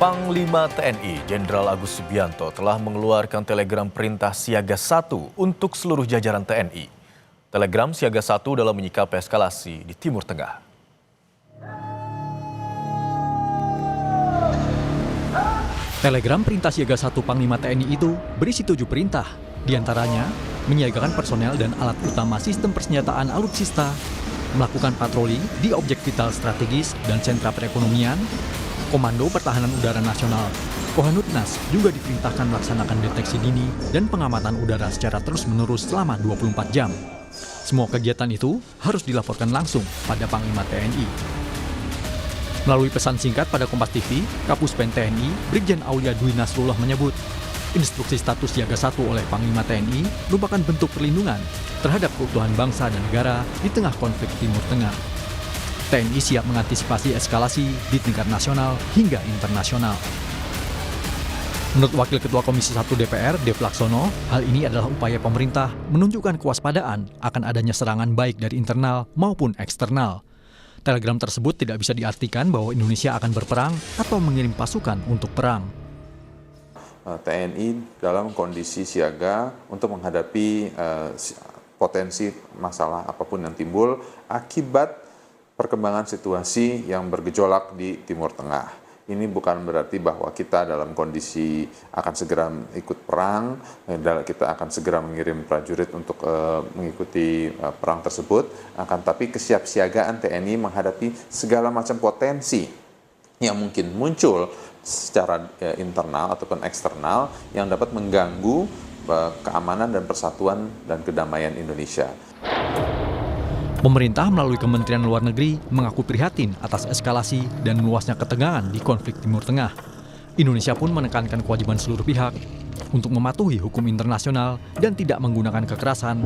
Panglima TNI Jenderal Agus Subianto telah mengeluarkan telegram perintah siaga 1 untuk seluruh jajaran TNI. Telegram siaga 1 dalam menyikapi eskalasi di Timur Tengah. Telegram perintah siaga 1 Panglima TNI itu berisi 7 perintah, diantaranya menyiagakan personel dan alat utama sistem persenjataan alutsista, melakukan patroli di objek vital strategis dan sentra perekonomian, Komando Pertahanan Udara Nasional, Kohanutnas juga diperintahkan melaksanakan deteksi dini dan pengamatan udara secara terus-menerus selama 24 jam. Semua kegiatan itu harus dilaporkan langsung pada Panglima TNI. Melalui pesan singkat pada Kompas TV, Kapuspen TNI, Brigjen Aulia Dwi Nasrullah menyebut, instruksi status siaga 1 oleh Panglima TNI merupakan bentuk perlindungan terhadap keutuhan bangsa dan negara di tengah konflik Timur Tengah. TNI siap mengantisipasi eskalasi di tingkat nasional hingga internasional. Menurut Wakil Ketua Komisi 1 DPR, Dev Laksono, hal ini adalah upaya pemerintah menunjukkan kewaspadaan akan adanya serangan baik dari internal maupun eksternal. Telegram tersebut tidak bisa diartikan bahwa Indonesia akan berperang atau mengirim pasukan untuk perang. TNI dalam kondisi siaga untuk menghadapi potensi masalah apapun yang timbul akibat perkembangan situasi yang bergejolak di Timur Tengah. Ini bukan berarti bahwa kita dalam kondisi akan segera ikut perang, kita akan segera mengirim prajurit untuk mengikuti perang tersebut, akan tapi kesiapsiagaan TNI menghadapi segala macam potensi yang mungkin muncul secara internal ataupun eksternal yang dapat mengganggu keamanan dan persatuan dan kedamaian Indonesia. Pemerintah melalui Kementerian Luar Negeri mengaku prihatin atas eskalasi dan meluasnya ketegangan di konflik Timur Tengah. Indonesia pun menekankan kewajiban seluruh pihak untuk mematuhi hukum internasional dan tidak menggunakan kekerasan